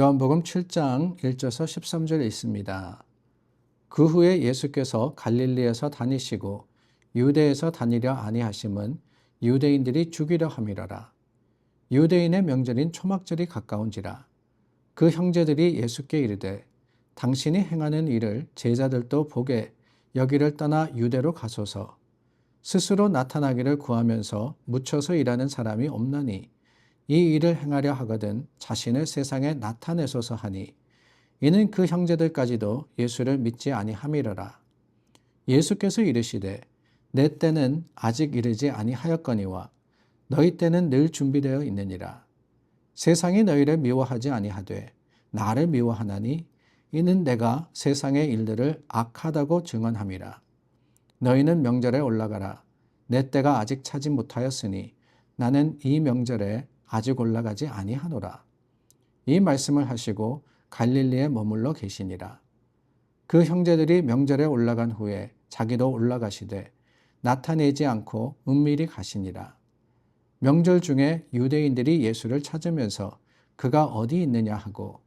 요한복음 7장 1절에서 13절에 있습니다. 그 후에 예수께서 갈릴리에서 다니시고 유대에서 다니려 아니하심은 유대인들이 죽이려 함이러라. 유대인의 명절인 초막절이 가까운지라. 그 형제들이 예수께 이르되 당신이 행하는 일을 제자들도 보게 여기를 떠나 유대로 가소서. 스스로 나타나기를 구하면서 묻혀서 일하는 사람이 없나니 이 일을 행하려 하거든 자신을 세상에 나타내소서 하니 이는 그 형제들까지도 예수를 믿지 아니함이러라. 예수께서 이르시되 내 때는 아직 이르지 아니하였거니와 너희 때는 늘 준비되어 있느니라. 세상이 너희를 미워하지 아니하되 나를 미워하나니 이는 내가 세상의 일들을 악하다고 증언함이라. 너희는 명절에 올라가라. 내 때가 아직 차지 못하였으니 나는 이 명절에 아직 올라가지 아니하노라. 이 말씀을 하시고 갈릴리에 머물러 계시니라. 그 형제들이 명절에 올라간 후에 자기도 올라가시되 나타내지 않고 은밀히 가시니라. 명절 중에 유대인들이 예수를 찾으면서 그가 어디 있느냐 하고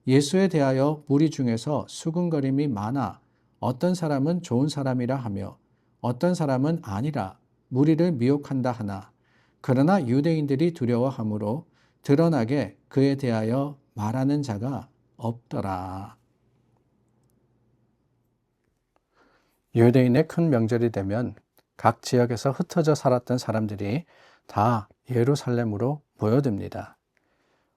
예수에 대하여 무리 중에서 수군거림이 많아 어떤 사람은 좋은 사람이라 하며 어떤 사람은 아니라 무리를 미혹한다 하나 그러나 유대인들이 두려워하므로 드러나게 그에 대하여 말하는 자가 없더라. 유대인의 큰 명절이 되면 각 지역에서 흩어져 살았던 사람들이 다 예루살렘으로 모여듭니다.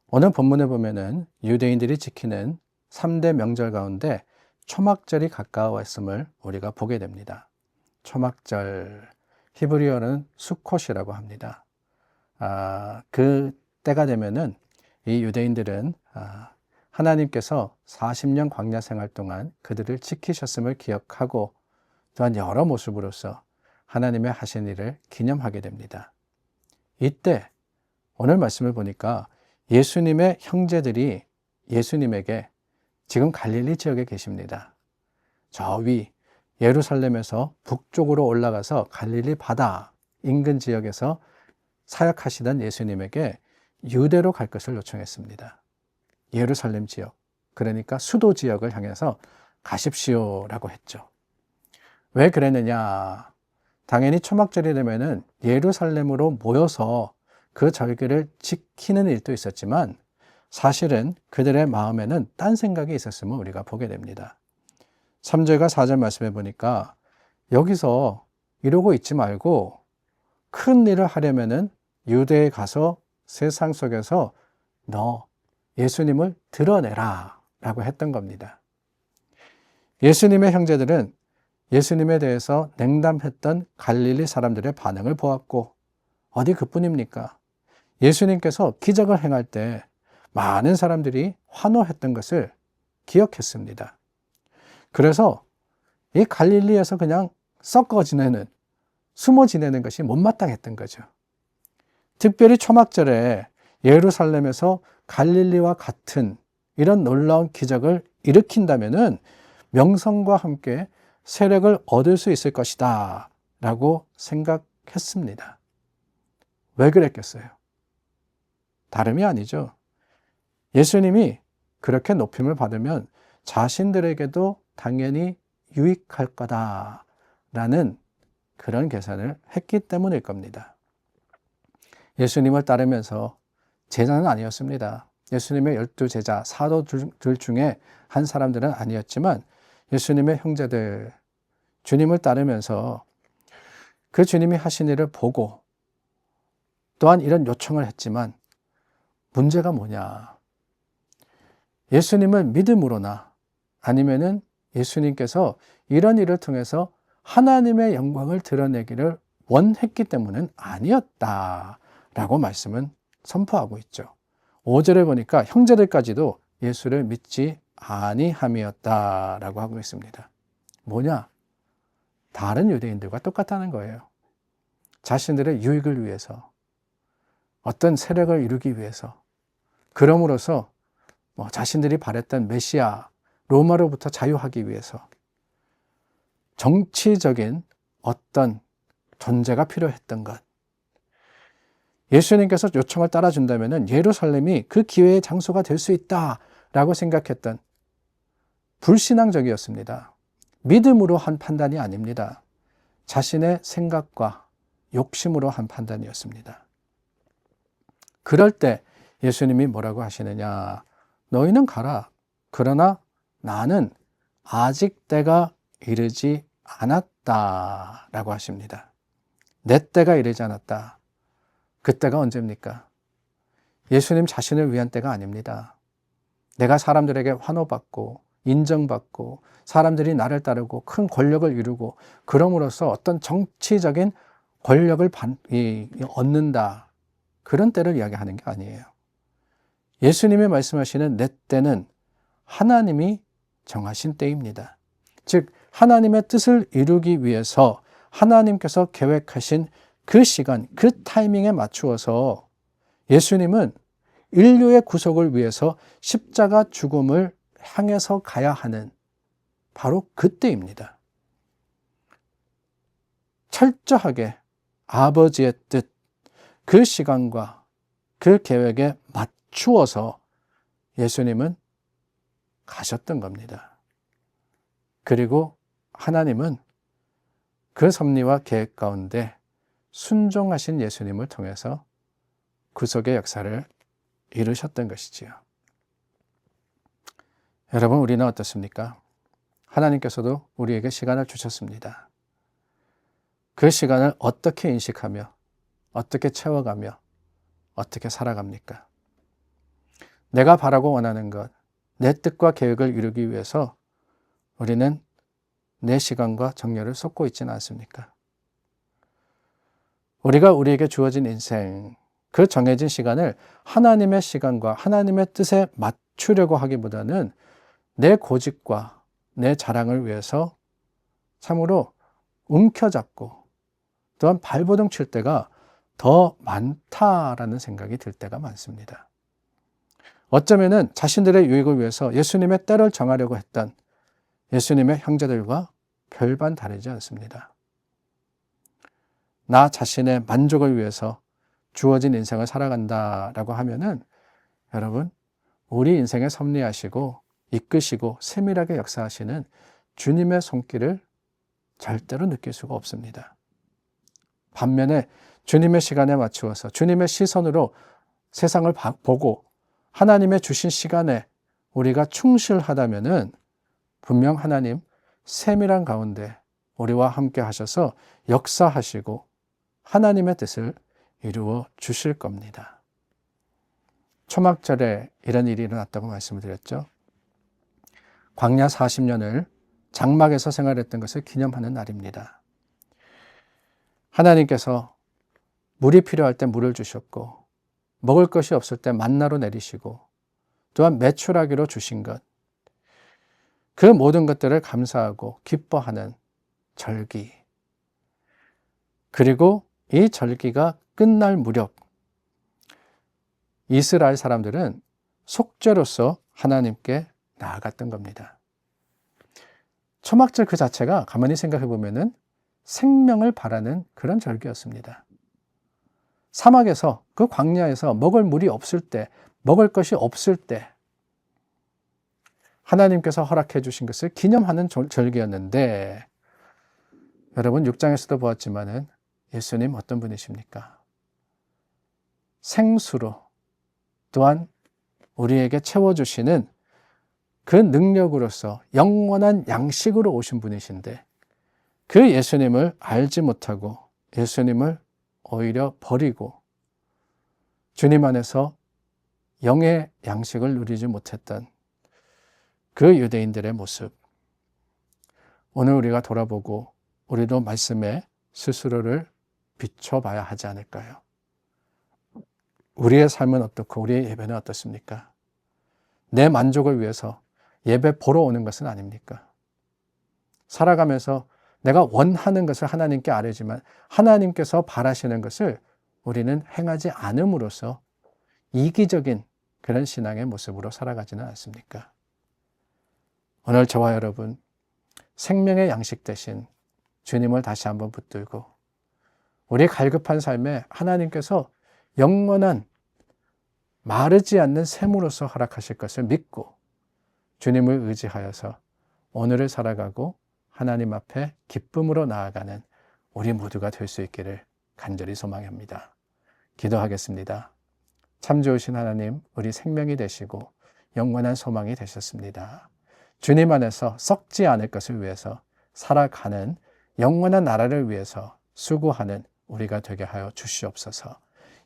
오늘 본문에 보면은 유대인들이 지키는 3대 명절 가운데 초막절이 가까웠음을 우리가 보게 됩니다. 초막절, 히브리어는 수콧이라고 합니다. 그 때가 되면은 이 유대인들은 하나님께서 40년 광야 생활 동안 그들을 지키셨음을 기억하고 또한 여러 모습으로서 하나님의 하신 일을 기념하게 됩니다. 이때 오늘 말씀을 보니까 예수님의 형제들이 예수님에게 지금 갈릴리 지역에 계십니다. 저 위 예루살렘에서 북쪽으로 올라가서 갈릴리 바다 인근 지역에서 사역하시던 예수님에게 유대로 갈 것을 요청했습니다. 예루살렘 지역, 그러니까 수도 지역을 향해서 가십시오라고 했죠. 왜 그랬느냐? 당연히 초막절이 되면은 예루살렘으로 모여서 그 절기를 지키는 일도 있었지만 사실은 그들의 마음에는 딴 생각이 있었음을 우리가 보게 됩니다. 3절과 4절 말씀해 보니까 여기서 이러고 있지 말고 큰 일을 하려면은 유대에 가서 세상 속에서 너 예수님을 드러내라 라고 했던 겁니다. 예수님의 형제들은 예수님에 대해서 냉담했던 갈릴리 사람들의 반응을 보았고 어디 그뿐입니까? 예수님께서 기적을 행할 때 많은 사람들이 환호했던 것을 기억했습니다. 그래서 이 갈릴리에서 그냥 썩어 지내는, 숨어 지내는 것이 못마땅했던 거죠. 특별히 초막절에 예루살렘에서 갈릴리와 같은 이런 놀라운 기적을 일으킨다면은 명성과 함께 세력을 얻을 수 있을 것이다 라고 생각했습니다. 왜 그랬겠어요? 다름이 아니죠. 예수님이 그렇게 높임을 받으면 자신들에게도 당연히 유익할 거다라는 그런 계산을 했기 때문일 겁니다. 예수님을 따르면서 제자는 아니었습니다. 예수님의 12제자, 사도들 중에 한 사람들은 아니었지만 예수님의 형제들, 주님을 따르면서 그 주님이 하신 일을 보고 또한 이런 요청을 했지만 문제가 뭐냐? 예수님을 믿음으로나 아니면은 예수님께서 이런 일을 통해서 하나님의 영광을 드러내기를 원했기 때문은 아니었다라고 말씀은 선포하고 있죠. 5절에 보니까 형제들까지도 예수를 믿지 아니함이었다라고 하고 있습니다. 뭐냐? 다른 유대인들과 똑같다는 거예요. 자신들의 유익을 위해서, 어떤 세력을 이루기 위해서, 그럼으로써 자신들이 바랬던 메시아, 로마로부터 자유하기 위해서 정치적인 어떤 존재가 필요했던 것. 예수님께서 요청을 따라준다면 예루살렘이 그 기회의 장소가 될 수 있다 라고 생각했던 불신앙적이었습니다. 믿음으로 한 판단이 아닙니다. 자신의 생각과 욕심으로 한 판단이었습니다. 그럴 때 예수님이 뭐라고 하시느냐? 너희는 가라. 그러나 나는 아직 때가 이르지 않았다 라고 하십니다. 내 때가 이르지 않았다. 그 때가 언제입니까? 예수님 자신을 위한 때가 아닙니다. 내가 사람들에게 환호받고 인정받고 사람들이 나를 따르고 큰 권력을 이루고 그럼으로써 어떤 정치적인 권력을 얻는다. 그런 때를 이야기하는 게 아니에요. 예수님이 말씀하시는 내 때는 하나님이 정하신 때입니다. 즉 하나님의 뜻을 이루기 위해서 하나님께서 계획하신 그 시간, 그 타이밍에 맞추어서 예수님은 인류의 구속을 위해서 십자가 죽음을 향해서 가야 하는 바로 그때입니다. 철저하게 아버지의 뜻, 그 시간과 그 계획에 맞추어서 예수님은 가셨던 겁니다. 그리고 하나님은 그 섭리와 계획 가운데 순종하신 예수님을 통해서 구속의 역사를 이루셨던 것이지요. 여러분, 우리는 어떻습니까? 하나님께서도 우리에게 시간을 주셨습니다. 그 시간을 어떻게 인식하며 어떻게 채워가며 어떻게 살아갑니까? 내가 바라고 원하는 것, 내 뜻과 계획을 이루기 위해서 우리는 내 시간과 정열을 쏟고 있지는 않습니까? 우리가 우리에게 주어진 인생, 그 정해진 시간을 하나님의 시간과 하나님의 뜻에 맞추려고 하기보다는 내 고집과 내 자랑을 위해서 참으로 움켜잡고 또한 발버둥 칠 때가 더 많다라는 생각이 들 때가 많습니다. 어쩌면은 자신들의 유익을 위해서 예수님의 때를 정하려고 했던 예수님의 형제들과 별반 다르지 않습니다. 나 자신의 만족을 위해서 주어진 인생을 살아간다라고 하면은 여러분, 우리 인생에 섭리하시고 이끄시고 세밀하게 역사하시는 주님의 손길을 절대로 느낄 수가 없습니다. 반면에 주님의 시간에 맞추어서 주님의 시선으로 세상을 보고 하나님의 주신 시간에 우리가 충실하다면은 분명 하나님 세밀한 가운데 우리와 함께 하셔서 역사하시고 하나님의 뜻을 이루어 주실 겁니다. 초막절에 이런 일이 일어났다고 말씀을 드렸죠. 광야 40년을 장막에서 생활했던 것을 기념하는 날입니다. 하나님께서 물이 필요할 때 물을 주셨고 먹을 것이 없을 때 만나로 내리시고 또한 메추라기로 주신 것, 그 모든 것들을 감사하고 기뻐하는 절기, 그리고 이 절기가 끝날 무렵 이스라엘 사람들은 속죄로서 하나님께 나아갔던 겁니다. 초막절 그 자체가 가만히 생각해 보면은 생명을 바라는 그런 절기였습니다. 사막에서 그 광야에서 먹을 물이 없을 때, 먹을 것이 없을 때 하나님께서 허락해 주신 것을 기념하는 절기였는데 여러분 6장에서도 보았지만은 예수님 어떤 분이십니까? 생수로 또한 우리에게 채워주시는 그 능력으로서 영원한 양식으로 오신 분이신데 그 예수님을 알지 못하고 예수님을 오히려 버리고 주님 안에서 영의 양식을 누리지 못했던 그 유대인들의 모습, 오늘 우리가 돌아보고 우리도 말씀에 스스로를 비춰봐야 하지 않을까요? 우리의 삶은 어떻고 우리의 예배는 어떻습니까? 내 만족을 위해서 예배 보러 오는 것은 아닙니까? 살아가면서 내가 원하는 것을 하나님께 아뢰지만 하나님께서 바라시는 것을 우리는 행하지 않음으로써 이기적인 그런 신앙의 모습으로 살아가지는 않습니까? 오늘 저와 여러분 생명의 양식 대신 주님을 다시 한번 붙들고 우리 갈급한 삶에 하나님께서 영원한 마르지 않는 샘으로서 허락하실 것을 믿고 주님을 의지하여서 오늘을 살아가고 하나님 앞에 기쁨으로 나아가는 우리 모두가 될 수 있기를 간절히 소망합니다. 기도하겠습니다. 참 좋으신 하나님, 우리 생명이 되시고 영원한 소망이 되셨습니다. 주님 안에서 썩지 않을 것을 위해서 살아가는 영원한 나라를 위해서 수고하는 우리가 되게 하여 주시옵소서.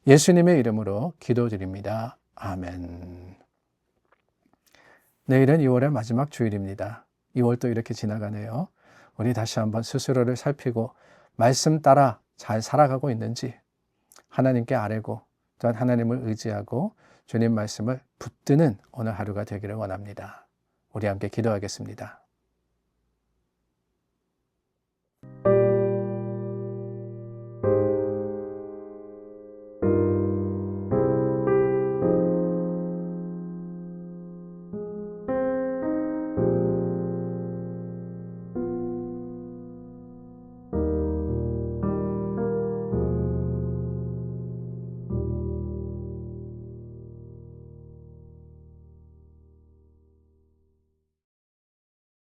예수님의 이름으로 기도드립니다. 아멘. 내일은 2월의 마지막 주일입니다. 2월도 이렇게 지나가네요. 우리 다시 한번 스스로를 살피고 말씀 따라 잘 살아가고 있는지 하나님께 아뢰고 또한 하나님을 의지하고 주님 말씀을 붙드는 오늘 하루가 되기를 원합니다. 우리 함께 기도하겠습니다.